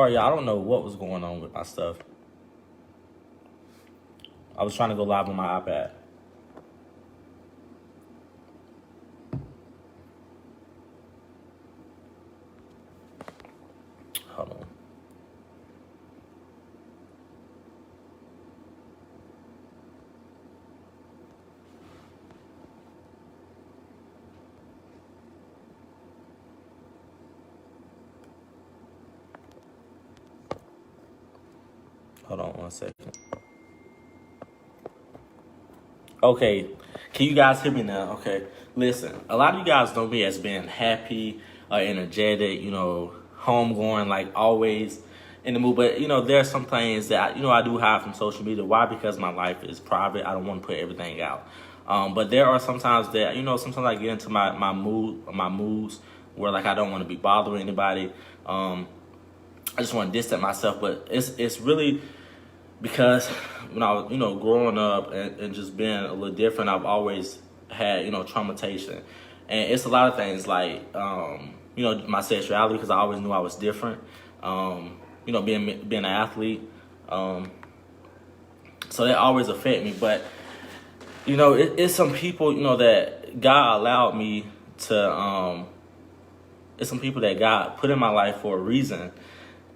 Sorry, y'all, I don't know what was going on with my stuff. I was trying to go live on my iPad. Hold on. Hold on 1 second. Okay, can you guys hear me now? Okay, listen, a lot of you guys know me as being happy, energetic, homegoing, like always in the mood. But there are some things that I do hide from social media. Why? Because my life is private. I don't want to put everything out. But there are sometimes that sometimes I get into my moods where like I don't want to be bothering anybody. I just want to distance myself. But it's really because when I was, growing up and just being a little different, I've always had, traumatization. And it's a lot of things like, my sexuality, because I always knew I was different. Being an athlete. So that always affect me. But, it's some people, that God allowed me to, it's some people that God put in my life for a reason.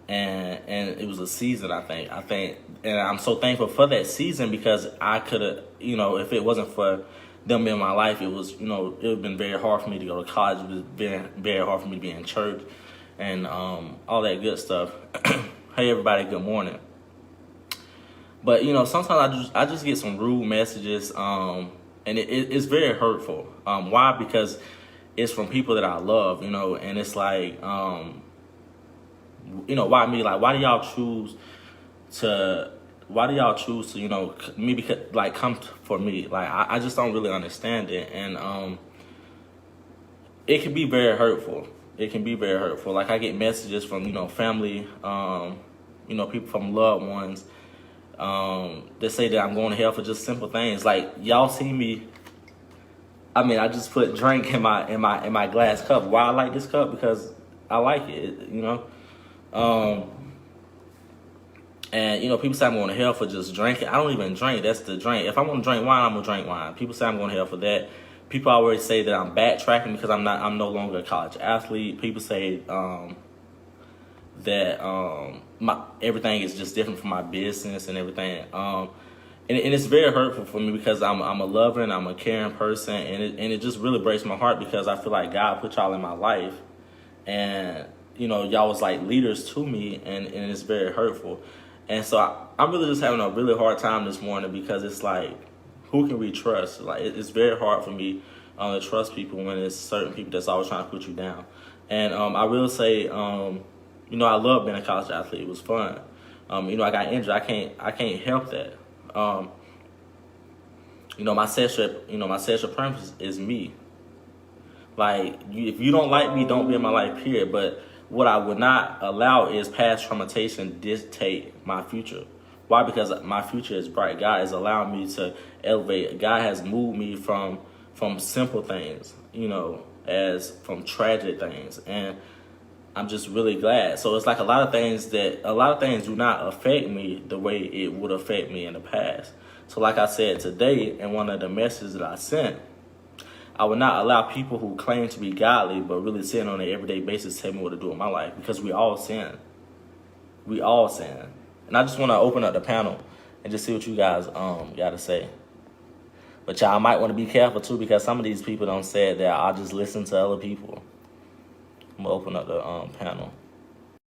And it was a season. I think, and I'm so thankful for that season because I could have, if it wasn't for them in my life, it was, it would have been very hard for me to go to college. It was very, very hard for me to be in church and all that good stuff. Hey, everybody, good morning. But sometimes I just get some rude messages, and it's very hurtful. Why? Because it's from people that I love, and it's like. Why me? Like, why do y'all choose to? Why do y'all choose to? Me because like come for me. Like, I just don't really understand it, and it can be very hurtful. It can be very hurtful. Like I get messages from family, people from loved ones, that say that I'm going to hell for just simple things. Like y'all see me. I mean, I just put drink in my glass cup. Why I like this cup? Because I like it. And people say I'm going to hell for just drinking. I don't even drink. That's the drink. If I want to drink wine, I'm gonna drink wine. People say I'm going to hell for that. People always say that I'm backtracking because I'm no longer a college athlete. People say that my everything is just different from my business and everything. And it's very hurtful for me because I'm a lover and I'm a caring person, and it just really breaks my heart because I feel like God put y'all in my life, and y'all was like leaders to me, and it's very hurtful. And so I'm really just having a really hard time this morning because it's like, who can we trust? Like it's very hard for me to trust people when it's certain people that's always trying to put you down. And I will say, I love being a college athlete. It was fun. I got injured. I can't help that. My sexual preference is me. Like, if you don't like me, don't be in my life, period. But what I would not allow is past traumatization dictate my future. Why? Because my future is bright. God has allowed me to elevate. God has moved me from simple things, as from tragic things. And I'm just really glad. So it's like a lot of things do not affect me the way it would affect me in the past. So like I said today in one of the messages that I sent, I would not allow people who claim to be godly but really sin on an everyday basis tell me what to do in my life because we all sin. We all sin. And I just want to open up the panel and just see what you guys got to say. But y'all might want to be careful too because some of these people don't say that I'll just listen to other people. I'm gonna open up the panel,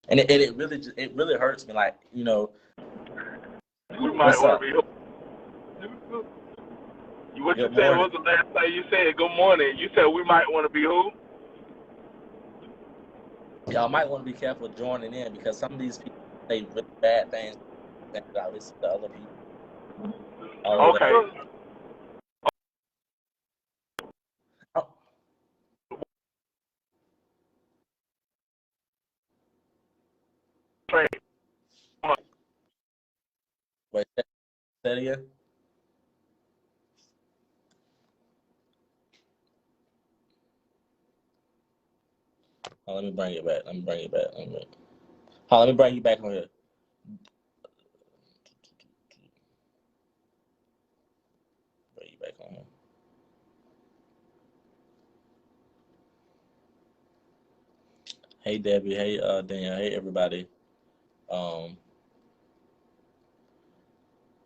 and it really hurts me. Like We might what's want up? to be. What you Good said morning. was the last thing you said. Good morning. You said we might want to be who? Y'all might want to be careful joining in because some of these people say really bad things that I listen to other people. Okay. Oh, wait, say that again. Oh, let me bring it back. Hold on, let me bring you back on here. Bring you back on here. Hey Debbie, hey Daniel, hey everybody. I'm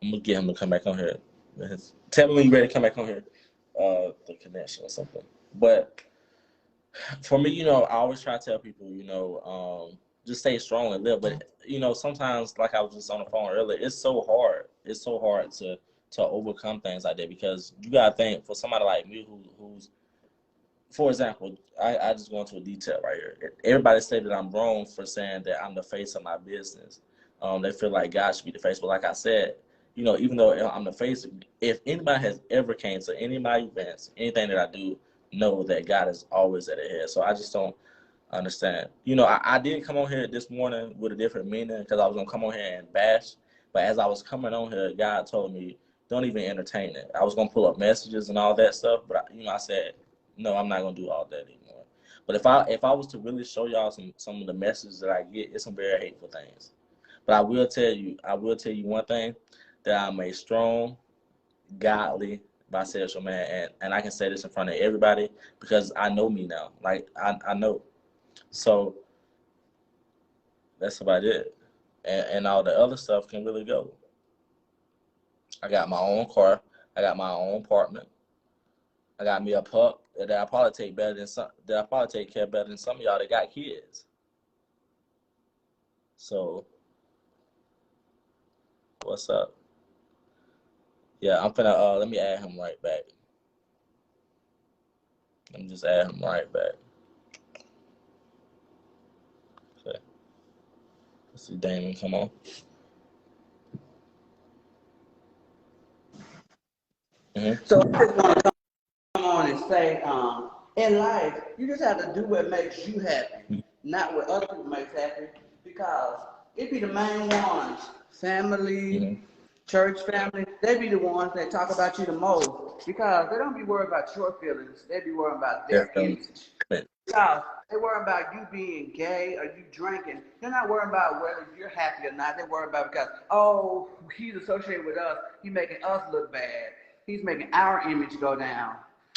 gonna get him to come back on here. Tell me when you're ready to come back on here. The connection or something. But for me, I always try to tell people, just stay strong and live. But sometimes, like I was just on the phone earlier, it's so hard. It's so hard to overcome things like that because you gotta think for somebody like me who's, for example, I just go into a detail right here. Everybody say that I'm wrong for saying that I'm the face of my business. They feel like God should be the face, but like I said, even though I'm the face, if anybody has ever came to any of my events, anything that I do, know that God is always at the head. So I just don't understand. I did come on here this morning with a different meaning because I was gonna come on here and bash, but as I was coming on here, God told me don't even entertain it. I was gonna pull up messages and all that stuff, but I said no, I'm not gonna do all that anymore. But if I was to really show y'all some of the messages that I get, it's some very hateful things. But I will tell you one thing, that I'm a strong, godly, bisexual man, and I can say this in front of everybody because I know me now. Like I know. So that's about it. And all the other stuff can really go. I got my own car. I got my own apartment. I got me a pup that I probably take better than some. That I probably take care better than some of y'all that got kids. So what's up? Yeah, I'm finna. Let me add him right back. Let me just add him right back. Okay. Let's see, Damon, come on. So I just want to come on and say, in life, you just have to do what makes you happy, not what other people makes happy, because it be the main ones, family, church family, they be the ones that talk about you the most, because they don't be worried about your feelings, they be worried about their image. Because they worry about you being gay or you drinking. They're not worried about whether you're happy or not. They're worried about because, oh, he's associated with us. He's making us look bad. He's making our image go down.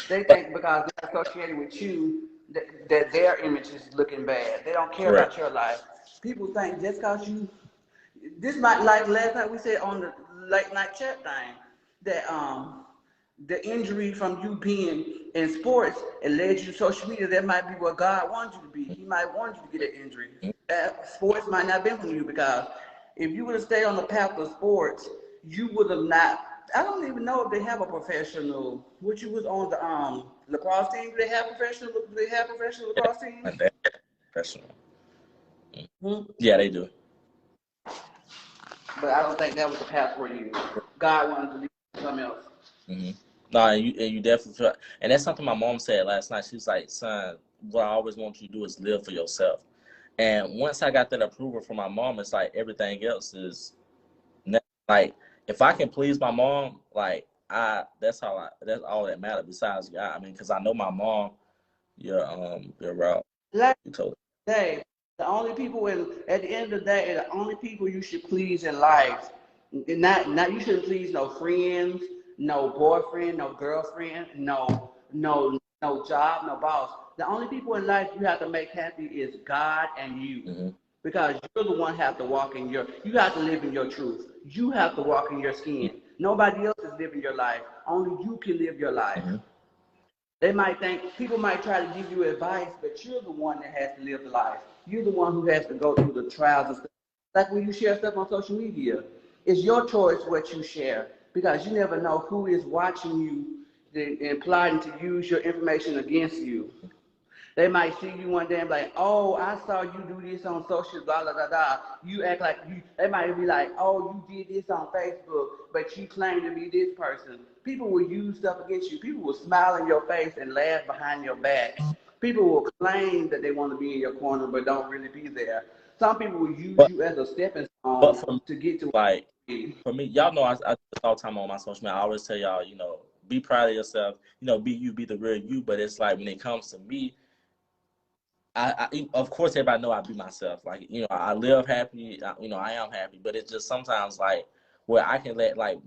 They think because they're associated with you that their image is looking bad. They don't care Right. about your life. People think just because you, this might like last night we said on the late night chat thing that the injury from you being in sports, it led you to social media. That might be what God wants you to be. He might want you to get an injury. Sports might not have been for you because if you would have stayed on the path of sports, you would have not. I don't even know if they have a professional. What you was on the lacrosse team? Do they have professional? Do they have professional lacrosse teams? Yeah, professional. Yeah, they do. But I don't think that was the path for you. God wanted to lead you to something else. No, and you definitely feel, and that's something my mom said last night. She's like, son, what I always want you to do is live for yourself. And once I got that approval from my mom, it's like everything else is like if I can please my mom, like that's all that matters. Besides God, I mean, because I know my mom, your route. Like You told day, the only people at the end of the day, the only people you should please in life, not you shouldn't please no friends, no boyfriend, no girlfriend, no job, no boss. The only people in life you have to make happy is God and you. Because you're the one have to walk in you have to live in your truth. You have to walk in your skin. Nobody else is living your life. Only you can live your life. They might think, people might try to give you advice, but you're the one that has to live the life. You're the one who has to go through the trials and stuff. Like when you share stuff on social media, it's your choice what you share because you never know who is watching you and plotting to use your information against you. They might see you one day and be like, oh, I saw you do this on social, blah, blah, blah, blah. You act like you, they might be like, oh, you did this on Facebook, but you claim to be this person. People will use stuff against you. People will smile in your face and laugh behind your back. People will claim that they want to be in your corner, but don't really be there. Some people will use but you as a stepping but stone for me, to get to like for me, y'all know I do this all the time on my social media. I always tell y'all, be proud of yourself. Be you, be the real you. But it's like when it comes to me, of course, everybody know I be myself. Like, I live happy. I am happy, but it's just sometimes like where I can let like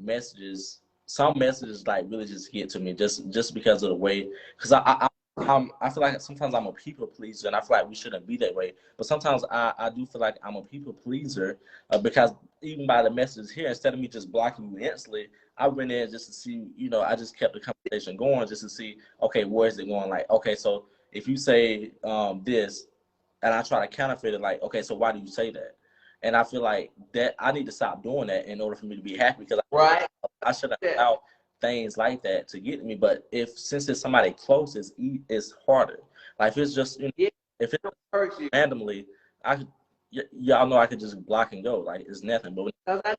some messages like really just get to me just because of the way. Because I feel like sometimes I'm a people pleaser, and I feel like we shouldn't be that way. But sometimes I do feel like I'm a people pleaser because even by the messages here, instead of me just blocking you instantly, I went in just to see. I just kept the conversation going just to see. Okay, where is it going? Like, okay, so if you say this, and I try to counterfeit it, like, okay, so why do you say that? And I feel like that I need to stop doing that in order for me to be happy, because Right. I shouldn't Yeah. allow things like that to get to me. But since it's somebody close, it's harder. Like if it's just Yeah. if it's It hurts you. randomly, I could y'all know I could just block and go, like it's nothing. Because I know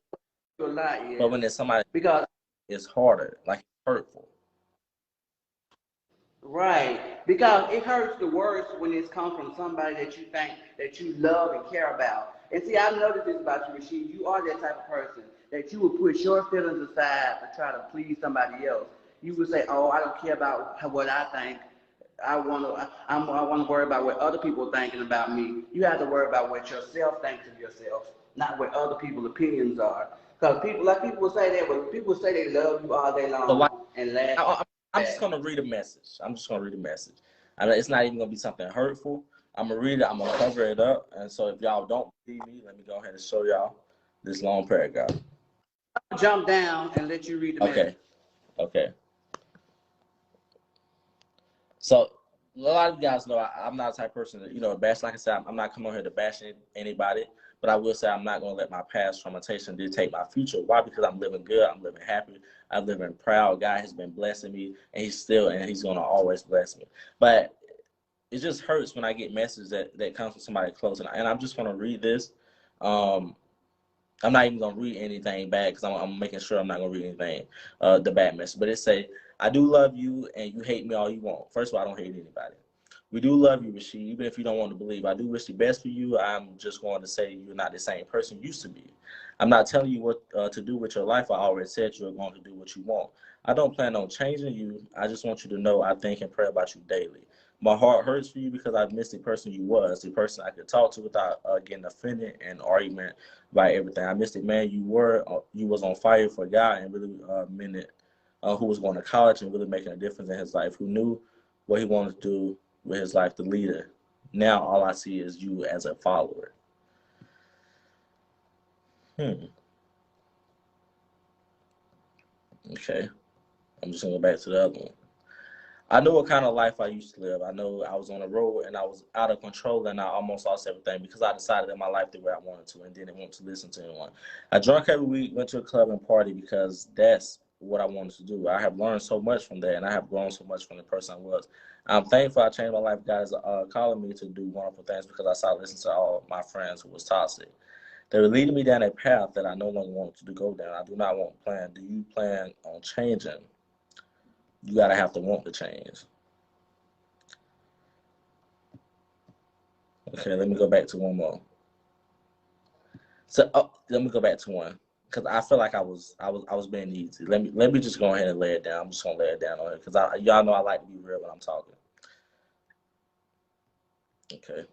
you a lot, But yeah. when it's somebody, Because it's harder, like it's hurtful. right. Because it hurts the worst when it's come from somebody that you think that you love and care about. And see, I've noticed this about you, Rasheed. You are that type of person that you would put your feelings aside to try to please somebody else. You would say, "Oh, I don't care about what I think. I want to worry about what other people are thinking about me." You have to worry about what yourself thinks of yourself, not what other people's opinions are. Because people will say that, but people say they love you all day So like, long and laugh I'm just back. gonna read a message. I'm just gonna read a message. I know it's not even gonna be something hurtful. I'm gonna read it. I'm gonna cover it up. And so if y'all don't believe me, let me go ahead and show y'all this long paragraph. Jump down and let you read the message. Okay. Okay. So a lot of you guys know I'm not the type of person that bash. Like I said, I'm not coming on here to bash anybody, but I will say I'm not gonna let my past traumatization dictate my future. Why? Because I'm living good. I'm living happy. I'm living proud. God has been blessing me, and He's gonna always bless me. But it just hurts when I get messages that comes from somebody close, and I'm just gonna read this. Um, I'm not even gonna read anything bad because I'm making sure I'm not gonna read anything the bad message. But it say, "I do love you, and you hate me all you want." First of all, I don't hate anybody. We do love you, Rasheed, even if you don't want to believe. I do wish the best for you. I'm just going to say you're not the same person you used to be. I'm not telling you what to do with your life. I already said you're going to do what you want. I don't plan on changing you. I just want you to know I think and pray about you daily. My heart hurts for you because I missed the person you was, the person I could talk to without getting offended and argument about everything. I missed the man you were. You was on fire for God and really meant it. Who was going to college and really making a difference in his life. Who knew what he wanted to do with his life, the leader. Now all I see is you as a follower. Okay. I'm just gonna go back to the other one. I knew what kind of life I used to live. I know I was on the road and I was out of control and I almost lost everything because I decided in my life the way I wanted to and didn't want to listen to anyone. I drank every week, went to a club and party because that's what I wanted to do. I have learned so much from that and I have grown so much from the person I was. I'm thankful I changed my life. God is calling me to do wonderful things because I started listening to all my friends who was toxic. They were leading me down a path that I no longer want to go down. I do not want to plan. Do you plan on changing? You gotta have to want to change. Okay, let me go back to one more. So let me go back to one because I feel like I was being easy. Let me just go ahead and lay it down. I'm just gonna lay it down on it because y'all know I like to be real when I'm talking. Okay,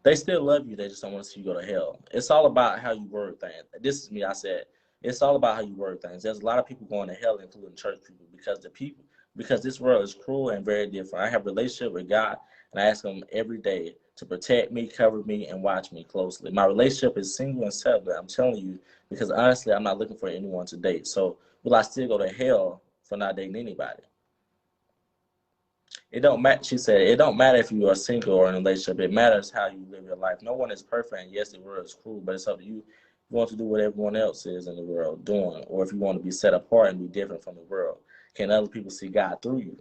they still love you. They just don't want to see you go to hell. It's all about how you word things. This is me. I said it's all about how you word things. There's a lot of people going to hell, including church people, because this world is cruel and very different. I have a relationship with God, and I ask Him every day to protect me, cover me, and watch me closely. My relationship is single and celibate. I'm telling you because honestly, I'm not looking for anyone to date. So will I still go to hell for not dating anybody? It don't matter. She said, it don't matter if you are single or in a relationship. It matters how you live your life. No one is perfect. And yes, the world is cruel, but it's up to you. You want to do what everyone else is in the world doing, or if you want to be set apart and be different from the world. Can other people see God through you?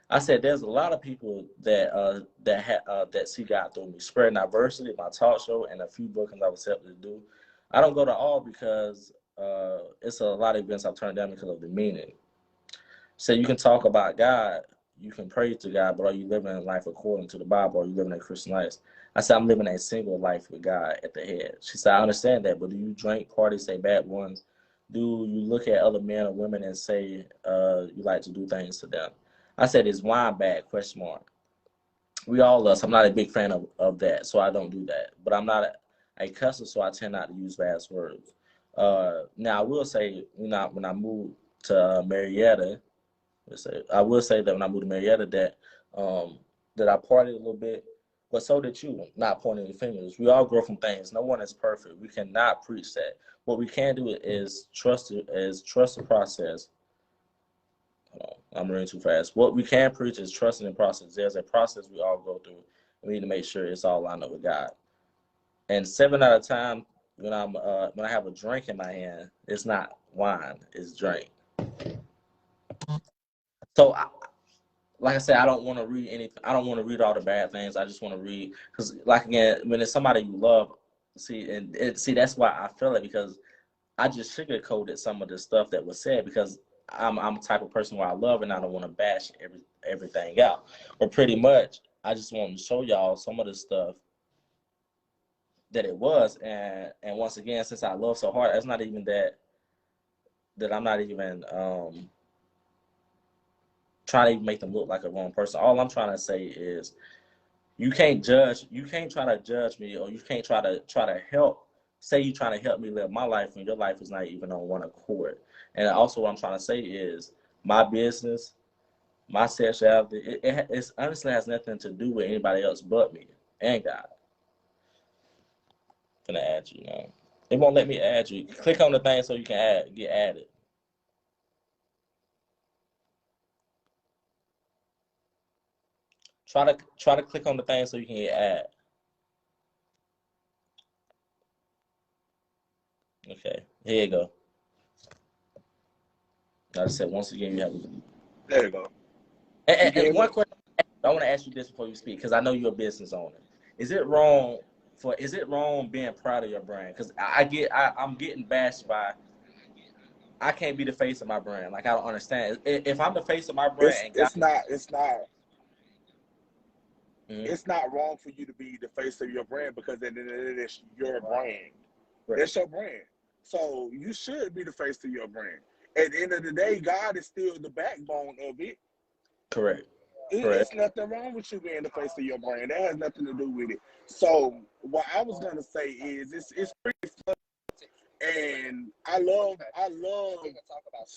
I said, there's a lot of people that see God through me. Spreading diversity, my talk show, and a few bookings I was able to do. I don't go to all because it's a lot of events I've turned down because of the meaning. So you can talk about God, you can pray to God, but are you living a life according to the Bible? Are you living a Christian life? I said, I'm living a single life with God at the head. She said, I understand that, but do you drink, party, say bad ones? Do you look at other men or women and say you like to do things to them? I said, is wine bad? Question mark. We all lust. I'm not a big fan of that, so I don't do that. But I'm not a cusser, so I tend not to use bad words. Now I will say, when I moved to Marietta, I will say that when I moved to Marietta, that I partied a little bit, but so did you. Not pointing the fingers. We all grow from things. No one is perfect. We cannot preach that. What we can do is trust the process. I'm running too fast. What we can preach is trusting the process. There's a process we all go through. We need to make sure it's all lined up with God. And 7 out of 10, when I have a drink in my hand, it's not wine, it's drink. So, like I said, I don't want to read anything. I don't want to read all the bad things. I just want to read because, like again, when it's somebody you love, see that's why I feel it, because I just sugarcoated some of the stuff that was said because I'm a type of person where I love and I don't want to bash everything out. But pretty much, I just want to show y'all some of the stuff that it was, and once again, since I love so hard, it's not even that I'm not even trying to even make them look like a wrong person. All I'm trying to say is you can't try to judge me, or you can't try to help. Say you're trying to help me live my life when your life is not even on one accord. And also, what I'm trying to say is my business, my sexuality, it honestly has nothing to do with anybody else but me and God. I'm gonna add you now. It won't let me add you. Click on the thing so you can get added. Try to click on the thing so you can get added. Okay, here you go. Like I said, once again, you have. There you go. And one question I want to ask you this before you speak, because I know you're a business owner. Is it wrong being proud of your brand? Because I'm getting bashed by I can't be the face of my brand. Like, I don't understand. If I'm the face of my brand and God, it's not wrong for you to be the face of your brand, because at the end of the day, it's your brand. right. That's your brand. So you should be the face of your brand. At the end of the day, God is still the backbone of it. Correct. It's nothing wrong with you being the face of your brand. That has nothing to do with it. So what I was gonna say is it's pretty fun, and I love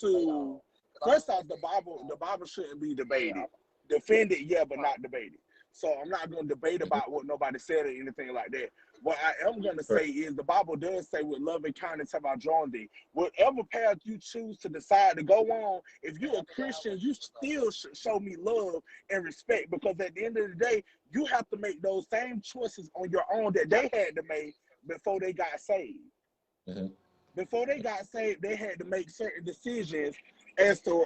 to first off, the Bible shouldn't be debated. Defend it, yeah, but not debated. So I'm not gonna debate about what nobody said or anything like that. What I am gonna say is the Bible does say, with love and kindness have I drawn thee. Whatever path you choose to decide to go on, if you're a Christian, you still should show me love and respect, because at the end of the day, you have to make those same choices on your own that they had to make before they got saved. Mm-hmm. Before they got saved, they had to make certain decisions as to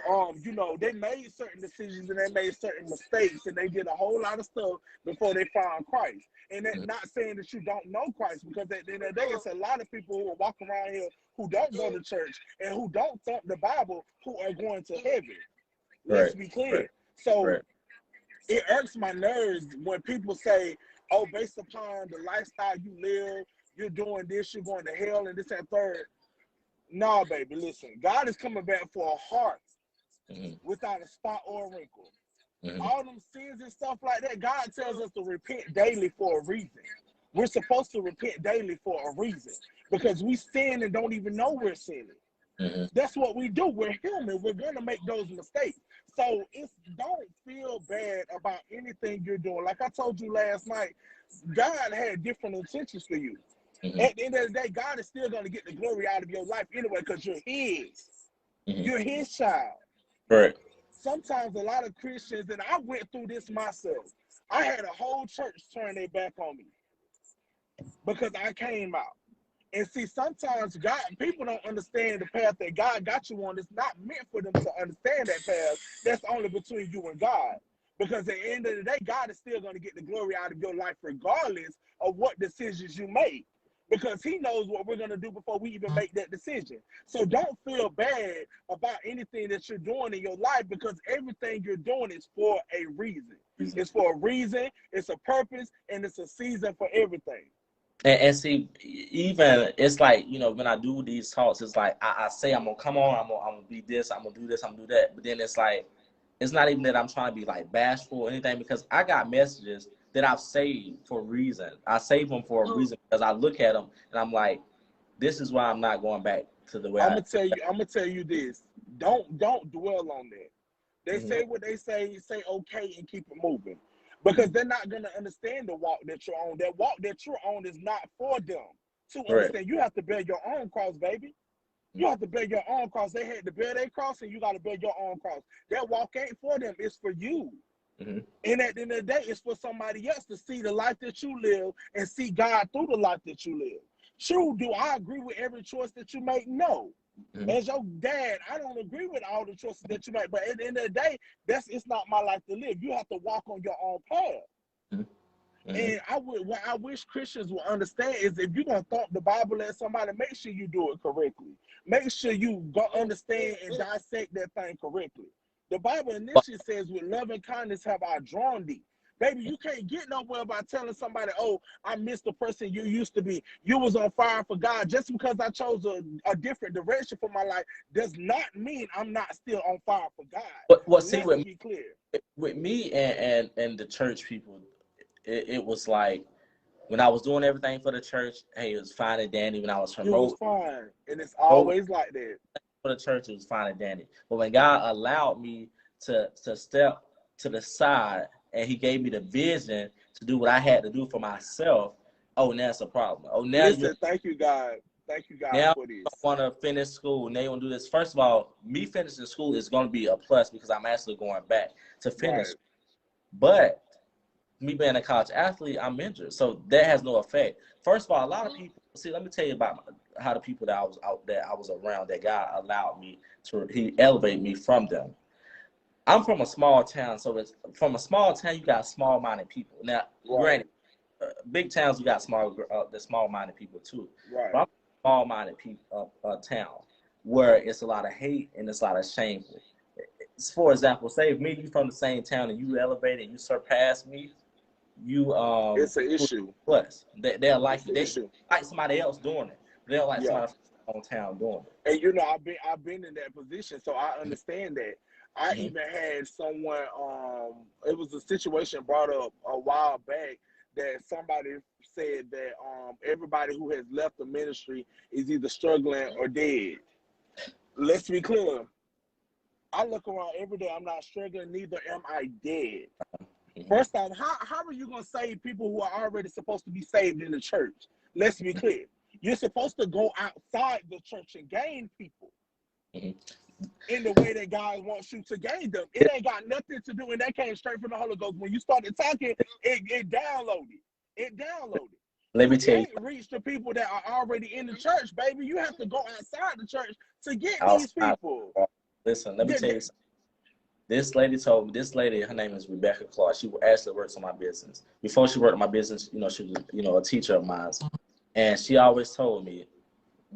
they made certain decisions and they made certain mistakes, and they did a whole lot of stuff before they found Christ. And that's not saying that you don't know Christ, because at the end of the day, it's a lot of people who are walking around here who don't go to church and who don't thump the Bible who are going to heaven. Let's be clear. So it irks my nerves when people say, oh, based upon the lifestyle you live, you're doing this, you're going to hell, and this and third. Nah, baby, listen. God is coming back for a heart without a spot or a wrinkle. All them sins and stuff like that, God tells us to repent daily for a reason. We're supposed to repent daily for a reason, because we sin and don't even know we're sinning. That's what we do. We're human. We're going to make those mistakes. So don't feel bad about anything you're doing. Like I told you last night, God had different intentions for you. At the end of the day, God is still going to get the glory out of your life anyway, because you're His. You're His child. Right. Sometimes a lot of Christians, and I went through this myself, I had a whole church turn their back on me because I came out. And see, sometimes people don't understand the path that God got you on. It's not meant for them to understand that path. That's only between you and God. Because at the end of the day, God is still going to get the glory out of your life regardless of what decisions you make. Because He knows what we're going to do before we even make that decision. So don't feel bad about anything that you're doing in your life, because everything you're doing is for a reason. It's for a reason, it's a purpose, and it's a season for everything. And see, even it's like, when I do these talks, it's like I say I'm gonna come on, I'm gonna be this, I'm gonna do this, I'm gonna do that, but then it's like it's not even that I'm trying to be like bashful or anything, because I got messages that I've saved for a reason. I save them for a reason because I look at them and I'm like, this is why I'm not going back to the way I'm gonna tell you this. Don't dwell on that. They say what they say okay and keep it moving. Because they're not gonna understand the walk that you're on. That walk that you're on is not for them to understand. You have to bear your own cross, baby. You have to bear your own cross. They had to bear their cross, and you got to bear your own cross. That walk ain't for them. It's for you. And at the end of the day, it's for somebody else to see the life that you live and see God through the life that you live. True, do I agree with every choice that you make? No. As your dad, I don't agree with all the choices that you make. But at the end of the day, it's not my life to live. You have to walk on your own path. And what I wish Christians will understand is, if you're gonna thump the Bible at somebody, make sure you do it correctly. Make sure you go understand and dissect that thing correctly. The Bible initially says, with love and kindness have I drawn thee. Baby, you can't get nowhere by telling somebody, oh, I missed the person you used to be. You was on fire for God. Just because I chose a different direction for my life does not mean I'm not still on fire for God. But see, Let's be clear. With me and the church people, it was like, when I was doing everything for the church, hey, it was fine and dandy. When I was promoted, it was fine, and it's always like that. For the church, it was fine and dandy. But when God allowed me to step to the side and He gave me the vision to do what I had to do for myself, oh, now it's a problem. Oh, now thank you, God. Thank you, God, now for this. I want to finish school, and they want to do this. First of all, me finishing school is going to be a plus because I'm actually going back to finish. Right. But me being a college athlete, I'm injured, so that has no effect. First of all, a lot of people, see, let me tell you about how the people that I was around, that God allowed me to, He elevated me from them. I'm from a small town, so it's from a small town, you got small-minded people. Now, granted, big towns, you got the small-minded people too. Right. But I'm a small-minded town where it's a lot of hate and it's a lot of shameful. For example, say if me and you from the same town and you elevate and you surpass me, you it's an issue. Plus, they'll like you. They like somebody else doing it. They don't like somebody from town doing it. And you know, I've been in that position, so I understand that. I even had someone. It was a situation brought up a while back that somebody said that everybody who has left the ministry is either struggling or dead. Let's be clear. I look around every day. I'm not struggling. Neither am I dead. First off, how are you going to save people who are already supposed to be saved in the church? Let's be clear. You're supposed to go outside the church and gain people in the way that God wants you to gain them. It ain't got nothing to do, and that came straight from the Holy Ghost. When you started talking, it downloaded. It downloaded. Let me tell you. You can't reach the people that are already in the church, baby. You have to go outside the church to get these people. Listen, let me tell you something. This lady, her name is Rebecca Clark. She actually works on my business. Before she worked on my business, she was, a teacher of mine. And she always told me,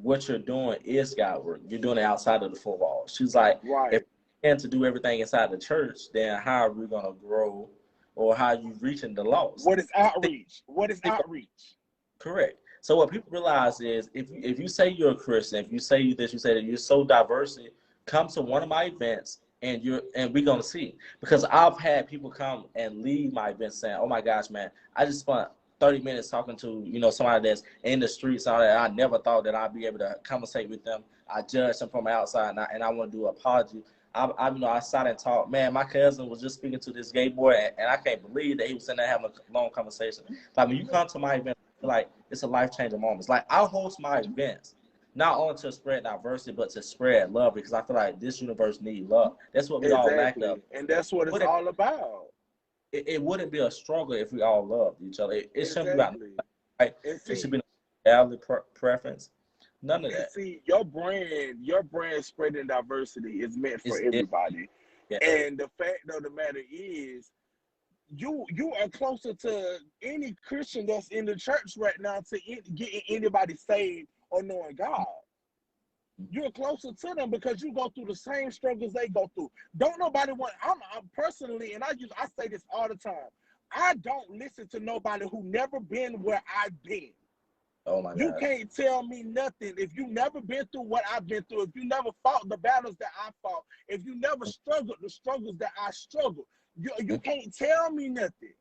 what you're doing is God work. You're doing it outside of the four walls. She's like, if you plan to do everything inside the church, then how are we going to grow, or how are you reaching the lost? What is outreach? What is outreach? Correct. So what people realize is, if you say you're a Christian, if you say this, you say that you're so diverse, come to one of my events, and we're gonna see. Because I've had people come and leave my event saying, "Oh my gosh, man, I just spent 30 minutes talking to somebody that's in the streets, and all that. I never thought that I'd be able to conversate with them. I judged them from outside, and I want to do an apology. I sat and talked. Man, my cousin was just speaking to this gay boy, and I can't believe that he was sitting there having a long conversation. Like, when you come to my event, like, it's a life-changing moment. It's like, I host my events not only to spread diversity, but to spread love, because I feel like this universe needs love. That's what we all lack of. And that's what it's all about. It wouldn't be a struggle if we all loved each other. It shouldn't be about, right? It should be no family preference. None of that. See, your brand spreading diversity is meant for everybody. Yeah. And the fact of the matter is, you are closer to any Christian that's in the church right now to getting anybody saved or knowing God. You're closer to them because you go through the same struggles they go through. Don't nobody want. I'm personally, and I say this all the time. I don't listen to nobody who never been where I've been. Oh my You gosh. can't tell me nothing if you never been through what I've been through, if you never fought the battles that I fought, if you never struggled the struggles that I struggled. You can't tell me nothing.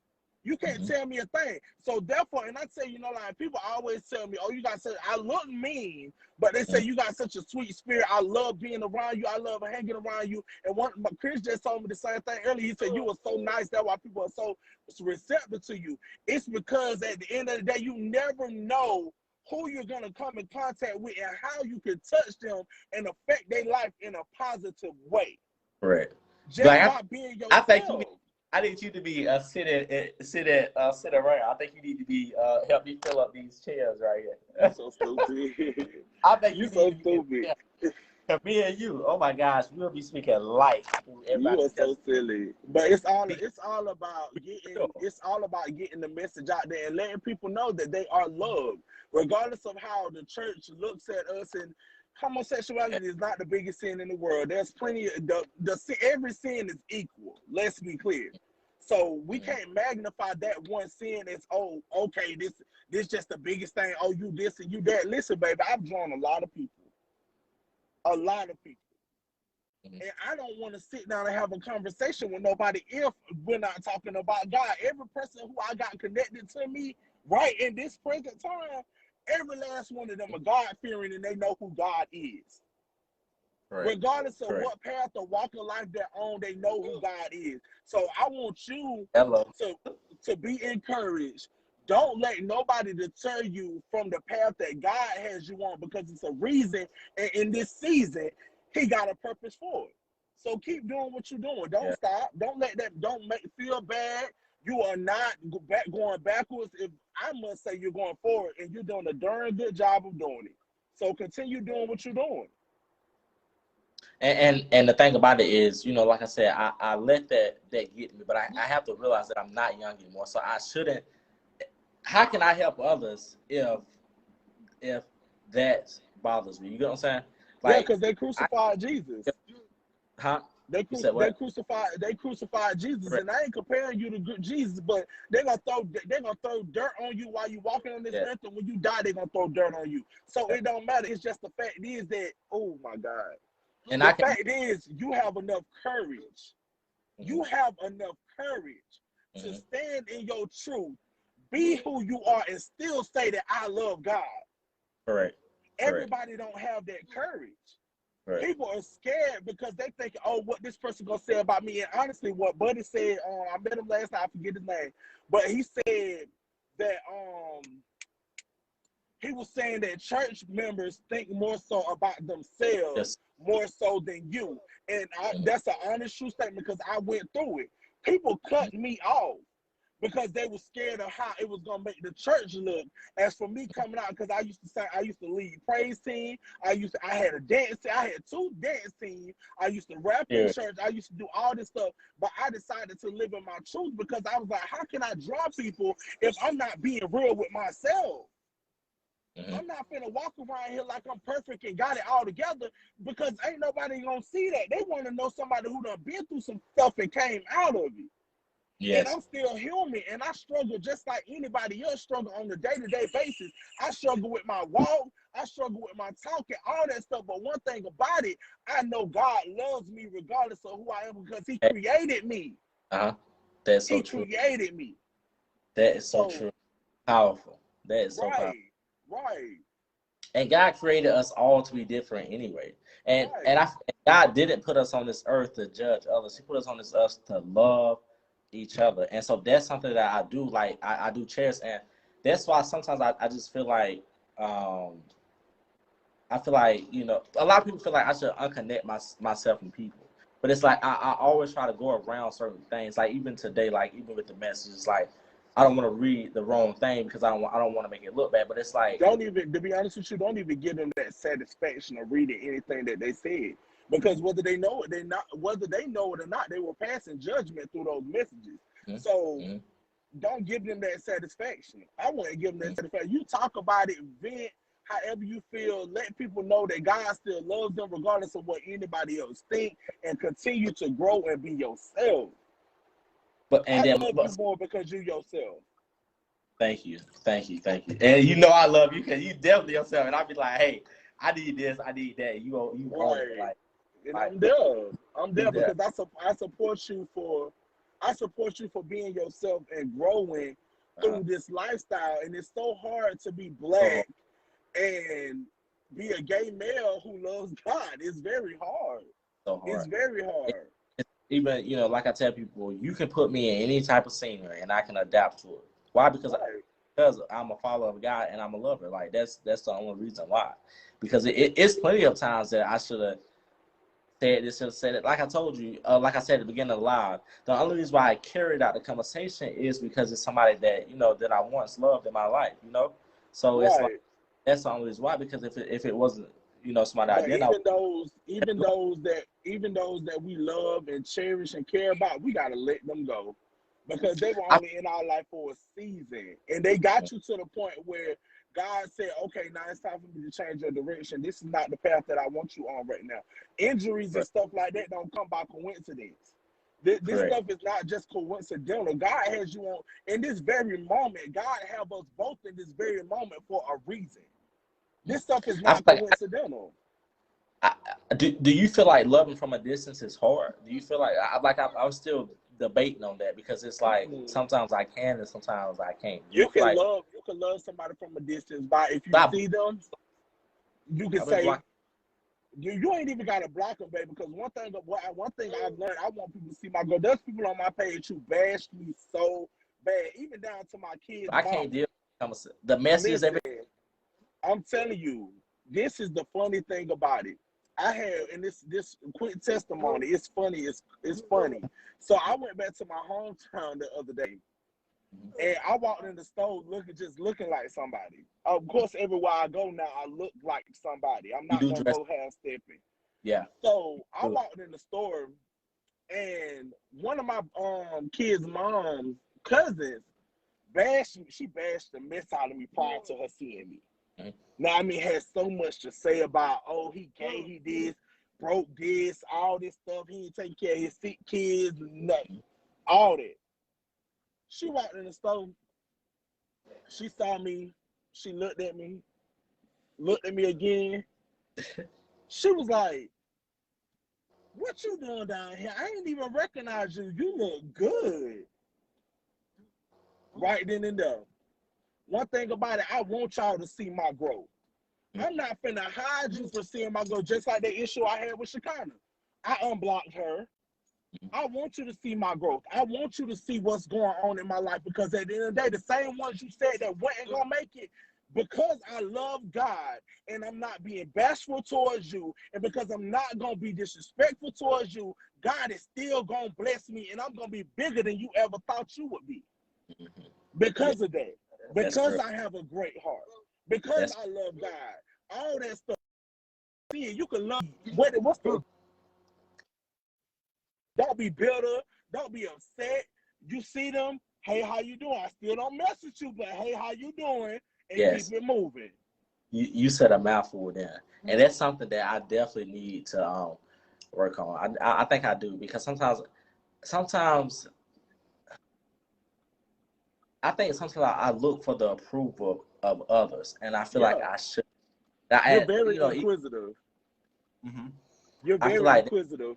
You can't tell me a thing. So therefore, and I say, you know, like people always tell me, oh, you got such, I look mean, but they say you got such a sweet spirit. I love being around you. I love hanging around you. And Chris just told me the same thing earlier. He said you were so nice. That's why people are so receptive to you. It's because at the end of the day, you never know who you're going to come in contact with and how you can touch them and affect their life in a positive way. Correct. Just by being yourself. I think I need you to be sit around. I think you need to be help me fill up these chairs right here. You're so stupid. I think you so stupid. Me and you, oh my gosh, we'll be speaking life. You are so silly. But it's all about getting the message out there and letting people know that they are loved, regardless of how the church looks at us. And homosexuality is not the biggest sin in the world. There's plenty of every sin is equal. Let's be clear. So we can't magnify that one sin as, oh, okay, this just the biggest thing. Oh, you this and you that. Listen, baby, I've drawn a lot of people. And I don't want to sit down and have a conversation with nobody if we're not talking about God. Every person who I got connected to me right in this present time, every last one of them are God-fearing and they know who God is. Right. Regardless of what path or walk of life they're on, they know who God is. So I want you to be encouraged. Don't let nobody deter you from the path that God has you on, because it's a reason. And in this season, He got a purpose for it. So keep doing what you're doing. Don't stop. Don't feel bad. You are not going backwards. If I must say you're going forward, and you're doing a darn good job of doing it. So continue doing what you're doing. And the thing about it is, you know, like I said, I let that get me, but I have to realize that I'm not young anymore. So I shouldn't. How can I help others if that bothers me? You know what I'm saying? Like, yeah, because they crucified Jesus. Huh? They crucified Jesus, and I ain't comparing you to Jesus, but they're gonna throw dirt on you while you walking on this earth, and when you die, they're gonna throw dirt on you. So it don't matter. It's just the fact is that, oh my God. And the fact is, you have enough courage. You have enough courage to stand in your truth, be who you are, and still say that I love God. Correct. Everybody don't have that courage. Right. People are scared because they think, oh, what this person gonna say about me. And honestly, what Buddy said, I met him last night, I forget his name, but he said that he was saying that church members think more so about themselves more so than you. And that's an honest, true statement, because I went through it. People cut me off because they were scared of how it was gonna make the church look. As for me coming out, because I used to lead praise team. I had a dance team. I had 2 dance teams. I used to rap in church. I used to do all this stuff. But I decided to live in my truth, because I was like, how can I draw people if I'm not being real with myself? I'm not finna walk around here like I'm perfect and got it all together, because ain't nobody gonna see that. They want to know somebody who done been through some stuff and came out of it. Yes. And I'm still human, and I struggle just like anybody else struggle on a day-to-day basis. I struggle with my walk, I struggle with my talk and all that stuff. But one thing about it, I know God loves me regardless of who I am, because He created me. That's so true. He created me. That is so true. Powerful. That is so powerful. Right. And God created us all to be different anyway. And God didn't put us on this earth to judge others. He put us on this earth to love each other. And so that's something that I do like. I do cherish, and that's why sometimes I just feel like you know, a lot of people feel like I should unconnect myself from people. But it's like I always try to go around certain things. Like even today, like even with the messages, like I don't want to read the wrong thing because I don't want to make it look bad. But it's like, to be honest with you, don't even give them that satisfaction of reading anything that they said, because whether they know it or not, they were passing judgment through those messages. So don't give them that satisfaction. I wouldn't give them that satisfaction. You talk about it, vent however you feel. Let people know that God still loves them regardless of what anybody else think, and continue to grow and be yourself. I love you more because you're yourself. Thank you. And you know I love you because you definitely yourself. And I'll be like, hey, I need this, I need that. You own it. Right. And Like I'm there. I'm there yeah. because I support you for being yourself and growing through this lifestyle. And it's so hard to be So black and be a gay male who loves God. It's very hard. so It's hard. very hard. Even like I tell people, you can put me in any type of scenery and I can adapt to it. Why? Because Right. I'm a follower of God and I'm a lover. Like that's the only reason why. Because it's plenty of times that I should have said this, should have said it. Like I told you, like I said at the beginning of the live, the only reason why I carried out the conversation is because it's somebody that that I once loved in my life. So it's like Right. that's the only reason why. Because if it wasn't somebody I But didn't, I even those that we love and cherish and care about, we gotta let them go. Because they were I, only in our life for a season. And they got you to the point where God said, okay, now it's time for me to change your direction. This is not the path that I want you on right now. Injuries and stuff like that don't come by coincidence. This correct. stuff is not just coincidental. God has you on in this very moment. God have us both in this very moment for a reason. This stuff is I feel not like coincidental. do you feel like loving from a distance is hard? Do you feel like I'm still debating on that because it's like sometimes I can and sometimes I can't. Do you feel like You can love somebody from a distance by if you stop? see them, you can I've been say blocking. you ain't even gotta block them, baby. Because one thing I've learned, I want people to see my girl. There's people on my page who bash me so bad, even down to my kids' I mama. can't deal with the messages Listen, every. I'm telling you, this is the funny thing about it. I have, and this quick testimony. It's funny. It's funny. So I went back to my hometown the other day, and I walked in the store looking like somebody. Of course, everywhere I go now, I look like somebody. I'm You not do gonna dress. go half stepping. Yeah. So I walked in the store, and one of my kids' mom's cousins bashed me. She bashed the mess out of me prior to her seeing me. Mhm. Now, I mean, had so much to say about, oh, he gay, he this, broke this, all this stuff. He ain't taking care of his sick kids, nothing, all that. She walked in the store. She saw me. She looked at me again. She was like, "What you doing down here? I ain't even recognize you. You look good." Right then and there. One thing about it, I want y'all to see my growth. I'm not finna hide you from seeing my growth, just like the issue I had with Shekinah. I unblocked her. I want you to see my growth. I want you to see what's going on in my life, because at the end of the day, the same ones you said that wasn't gonna make it, because I love God and I'm not being bashful towards you, and because I'm not gonna be disrespectful towards you, God is still gonna bless me, and I'm gonna be bigger than you ever thought you would be. Yeah, Because of that. that's Because correct. I have a great heart. Because That's I love God. All that stuff. See, you can love what's the don't be bitter, don't be upset. You see them, hey, how you doing? I still don't mess with you, but hey, how you doing? And keep yes. it moving. You said a mouthful there, and that's something that I definitely need to work on. I think I do because sometimes I think sometimes I look for the approval of others, and I feel like Yeah. I should. You're I very inquisitive. mhm. You're I feel very like inquisitive.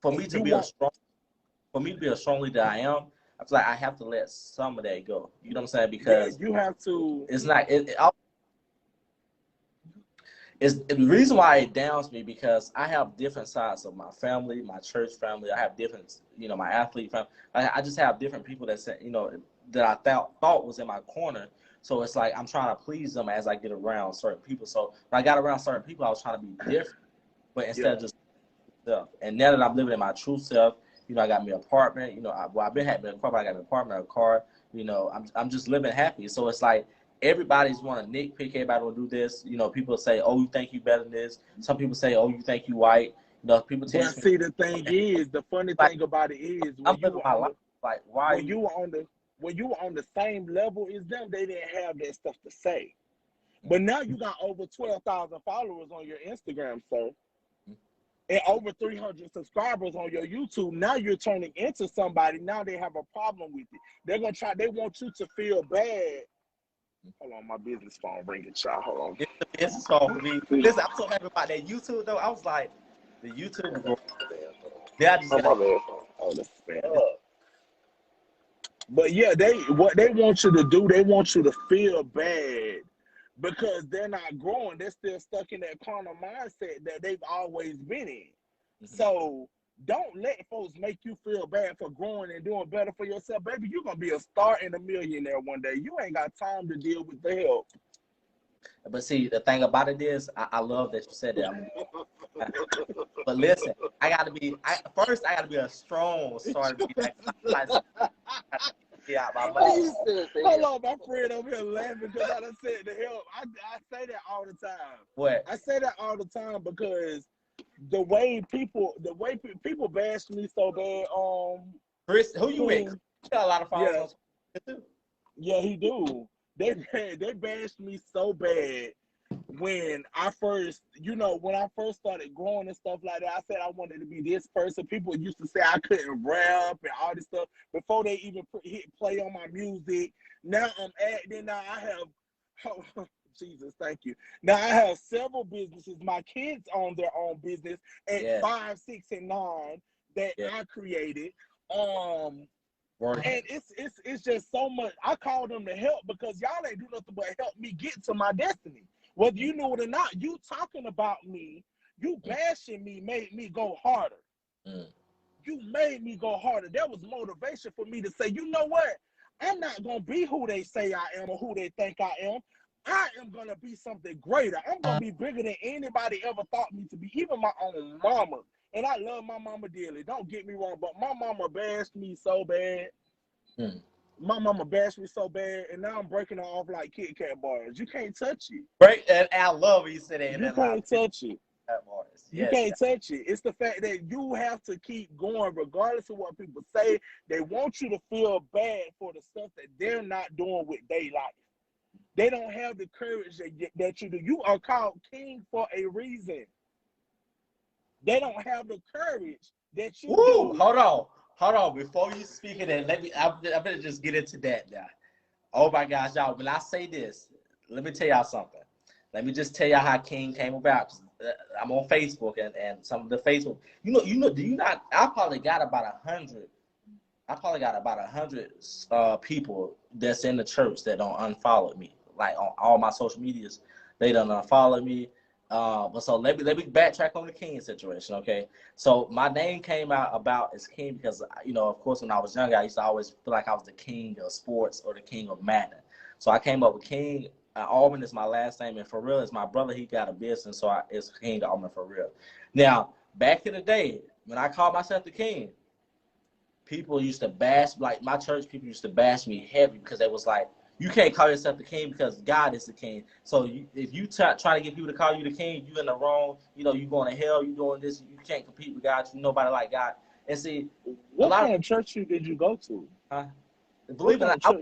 for me And to you be a want strong, for me to be a strong leader I am, I feel like I have to let some of that go. You know what I'm saying? yeah, Because you have to it's not. It's the reason why it downs me because I have different sides of my family, my church family. I have different, my athlete family. I just have different people that say, that I thought was in my corner. So it's like I'm trying to please them as I get around certain people. So when I got around certain people, I was trying to be different, but instead yeah. of just self. And now that I'm living in my true self, I got me an apartment. I've been having an apartment. I got an apartment, a car. I'm just living happy. So it's like everybody's want to nitpick. Everybody will do this. People say, "Oh, you think you better than this." Some people say, "Oh, you think you white." People But text me see, the thing is, the funny like thing about it is I'm living my life. Like, why are when you? you were on the when you were on the same level as them, they didn't have that stuff to say. But now you got over 12,000 followers on your Instagram, sir. and over 300 subscribers on your YouTube, now you're turning into somebody. Now they have a problem with it. They want you to feel bad. Hold on, my business phone ringing, child. Hold on. It's the business phone for me. Listen, I'm so happy about that YouTube though. I was like, the YouTube bro. Yeah, I just got Oh, that's bad. But yeah, what they want you to do, they want you to feel bad because they're not growing. They're still stuck in that carnal mindset that they've always been in. So don't let folks make you feel bad for growing and doing better for yourself. Baby, you're going to be a star and a millionaire one day. You ain't got time to deal with the help. But see, the thing about it is, I love that you said that. But listen, I gotta be a strong star to be like, yeah, my money. Hold on, my friend over here laughing because I done said the help. I say that all the time. What? I say that all the time because the way people bash me so bad. Chris, who you with? You got a lot of followers on too. Yeah, he do. They bashed me so bad when I first started growing and stuff like that. I said I wanted to be this person. People used to say I couldn't rap and all this stuff before they even hit play on my music. Now I'm acting. Now I have, oh, Jesus, thank you. Now I have several businesses. My kids own their own business at 5, 6, and 9 that I created. And it's just so much. I call them to help because y'all ain't do nothing but help me get to my destiny. Whether you know it or not, you talking about me, you bashing me made me go harder. You made me go harder. That was motivation for me to say, you know what? I'm not going to be who they say I am or who they think I am. I am going to be something greater. I'm going to be bigger than anybody ever thought me to be, even my own mama. And I love my mama dearly. Don't get me wrong, but my mama bashed me so bad. My mama bashed me so bad, and now I'm breaking her off like Kit Kat bars. You can't touch it. Right, and I love it. You said that. You can't touch it. You can't touch it. It's the fact that you have to keep going regardless of what people say. They want you to feel bad for the stuff that they're not doing with their life. They don't have the courage that you do. You are called king for a reason. They don't have the courage that you do. Hold on. Before you speak of that, I better just get into that now. Oh my gosh, y'all. When I say this, let me tell y'all something. Let me just tell y'all how King came about. I'm on Facebook and some of the Facebook. Do you not? I probably got about 100. I probably got about 100 people that's in the church that don't unfollow me. Like on all my social medias, they don't unfollow me. But so let me backtrack on the King situation, okay? So my name came out about as King because, of course, when I was younger, I used to always feel like I was the king of sports or the king of Madden. So I came up with King. Alban is my last name, and for real, is my brother. He got a business, so it's King Alban for real. Now, back in the day, when I called myself the King, people used to bash, like my church people used to bash me heavy because they was like, you can't call yourself the king because God is the king. So if you try to get people to call you the king, you in the wrong. You going to hell. You doing this. You can't compete with God. You nobody like God. And see, what kind of church did you go to? Believe it or not, I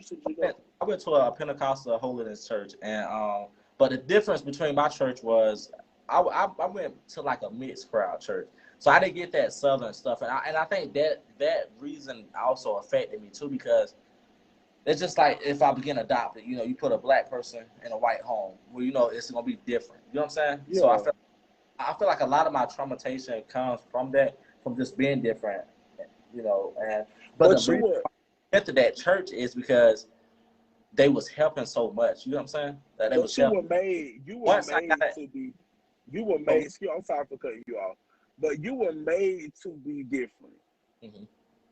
went to a Pentecostal holiness church, and but the difference between my church was I went to like a mixed crowd church, so I didn't get that southern stuff, and I think that reason also affected me too because. It's just like if I begin adopted, you put a black person in a white home, well, it's gonna be different. You know what I'm saying? Yeah. So I feel like a lot of my traumatization comes from just being different, but the reason I went to that church is because they was helping so much. You know what I'm saying? That they was helping. I'm sorry for cutting you off, but you were made to be different. Mm-hmm.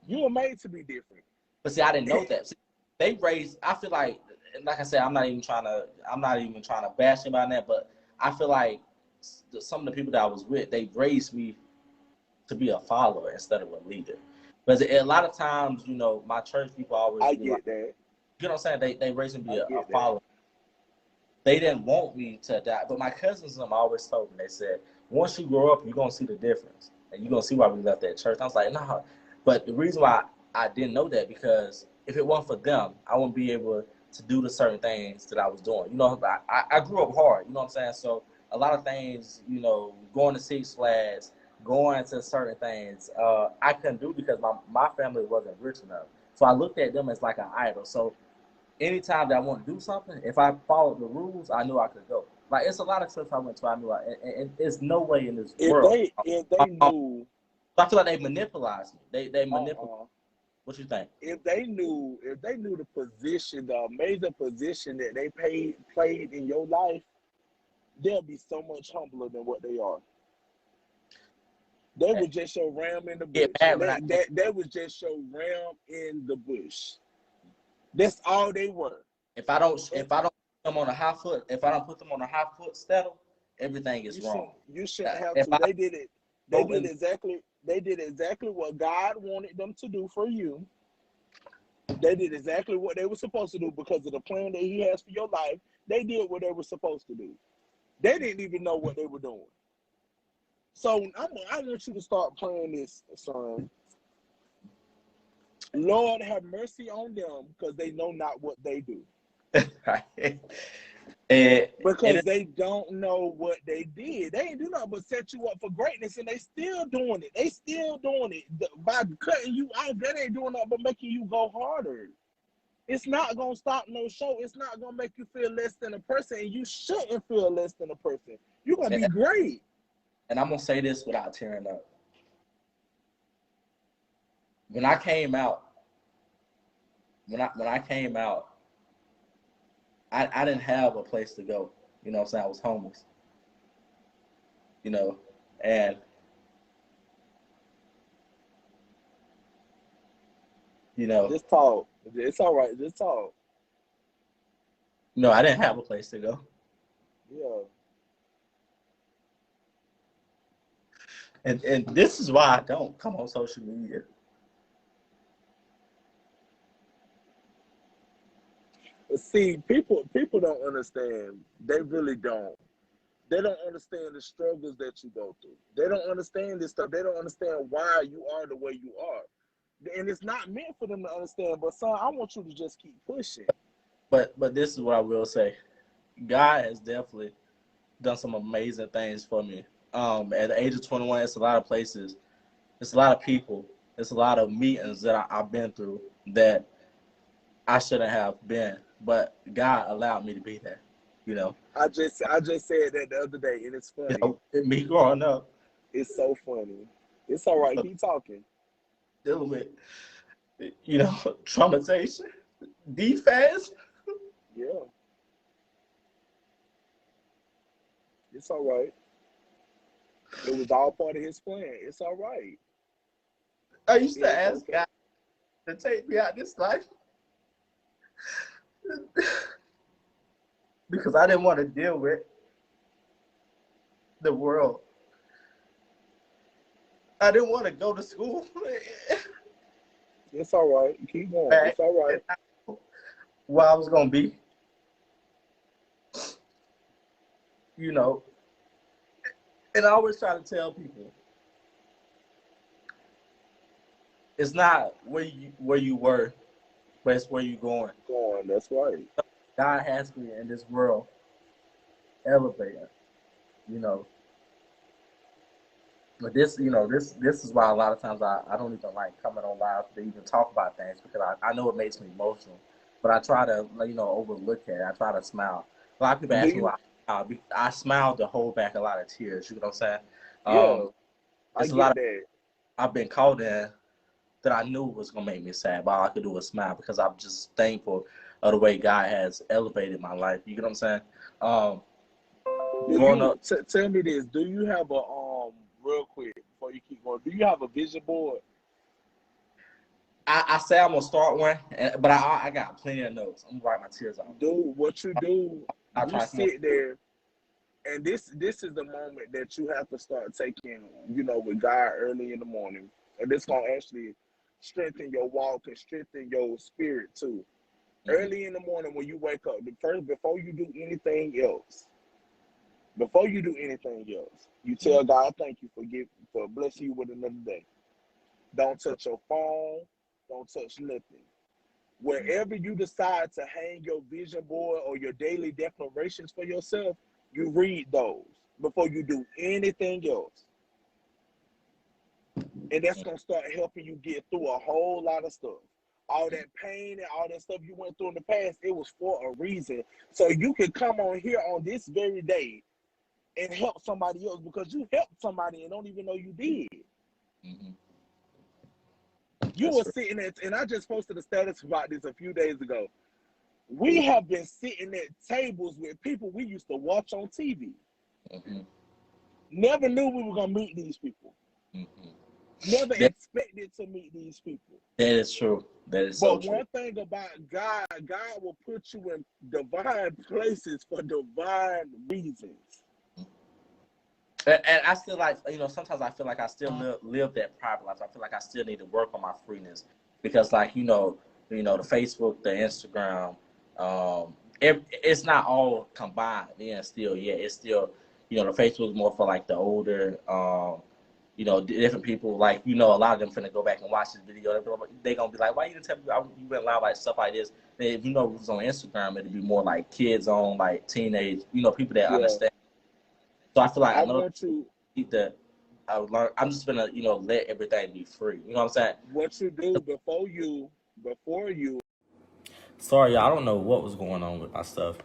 You were made to be different. But see, I didn't know that. See, they raised. I feel like I said, I'm not even trying to bash him on that, but I feel like some of the people that I was with, they raised me to be a follower instead of a leader. But a lot of times, my church people always. I get that. You know what I'm saying? They raised me to be a follower. They didn't want me to die, but my cousins and them always told me. They said, once you grow up, you're gonna see the difference, and you're gonna see why we left that church. I was like, nah. But the reason why I didn't know that because if it wasn't for them, I wouldn't be able to do the certain things that I was doing. I grew up hard, you know what I'm saying? So a lot of things, going to Six Flags, going to certain things I couldn't do because my family wasn't rich enough. So I looked at them as like an idol. So anytime that I want to do something, if I followed the rules, I knew I could go. Like it's a lot of trips I went to. I knew and it's no way in this world. If they knew, I feel like they manipulated me. They manipulate. What you think? if they knew the position, the amazing position that they played in your life, they'll be so much humbler than what they are. They was just your ram in the bush. That was just your ram in the bush. That's all they were. If I don't put them on a high foot, if I don't put them on a high foot settle, everything is wrong. You shouldn't have to. They did it. They did exactly what God wanted them to do for you. They did exactly what they were supposed to do because of the plan that He has for your life. They did what they were supposed to do. They didn't even know what they were doing. So I want you to start praying this, son. Lord, have mercy on them because they know not what they do. Because they don't know what they did. They ain't do nothing but set you up for greatness, and they still doing it. They still doing it. By cutting you out, that ain't doing nothing but making you go harder. It's not going to stop no show. It's not going to make you feel less than a person, and you shouldn't feel less than a person. You're going to be great. And I'm going to say this without tearing up. When I came out, I didn't have a place to go. You know what I'm saying? I was homeless. You know, and you know, just talk. It's all right. Just talk. No, I didn't have a place to go. Yeah. And this is why I don't come on social media. See, people don't understand. They really don't. They don't understand the struggles that you go through. They don't understand this stuff. They don't understand why you are the way you are. And it's not meant for them to understand. But son, I want you to just keep pushing. But this is what I will say. God has definitely done some amazing things for me. At the age of 21, it's a lot of places, it's a lot of people, it's a lot of meetings that I've been through that I shouldn't have been, but God allowed me to be there. You know, I just said that the other day, and it's funny. You know, me growing up, it's so funny. It's all right. Keep talking. Dealing with, you know, traumatization, defense. Yeah, it's all right. It was all part of His plan. It's all right. I used to ask God to take me out this life because I didn't want to deal with the world. I didn't want to go to school. It's all right. Keep going. It's all right. Where I was going to be. You know, and I always try to tell people, it's not where you were, but it's where you're going. That's right. God has me in this world elevated, you know. But this, you know, this is why a lot of times I don't even like coming on live to even talk about things because I know it makes me emotional. But I try to, you know, overlook it. I try to smile. A lot of people ask me why I smile to hold back a lot of tears. You know what I'm saying? Yeah, I get that. I've been called in that I knew was gonna make me sad, but all I could do was smile because I'm just thankful of the way God has elevated my life. You get what I'm saying? Tell me this: do you have a real quick before you keep going? Do you have a vision board? I say I'm gonna start one, but I got plenty of notes. I'm gonna write my tears out. Do what you do. You sit there, and this is the moment that you have to start taking, you know, with God early in the morning, and this gonna actually strengthen your walk and strengthen your spirit too. Mm-hmm. Early in the morning when you wake up, before you do anything else, you tell God thank you for blessing you with another day. Don't touch your phone. Don't touch nothing. Wherever you decide to hang your vision board or your daily declarations for yourself, you read those before you do anything else. And that's gonna start helping you get through a whole lot of stuff. All that pain and all that stuff you went through in the past, it was for a reason. So you can come on here on this very day and help somebody else because you helped somebody and don't even know you did. Mm-hmm. You were sitting at, and I just posted a status about this a few days ago. We have been sitting at tables with people we used to watch on TV. Mm-hmm. Never knew we were gonna meet these people. Mm-hmm. Never expected to meet these people. That is true. That is so true. But one thing about God, God will put you in divine places for divine reasons. And I still like, sometimes I feel like I still live that private life. I feel like I still need to work on my freeness because, like, the Facebook, the Instagram, it's not all combined. Still, it's still, the Facebook is more for like the older, different people. Like, a lot of them finna go back and watch this video. They gonna be like, why you didn't tell me you went live, like stuff like this? And if it was on Instagram, it'd be more like kids on, like teenage, people that understand. So I feel like I'm just gonna, let everything be free. You know what I'm saying? What you do before you. Sorry, y'all. I don't know what was going on with my stuff.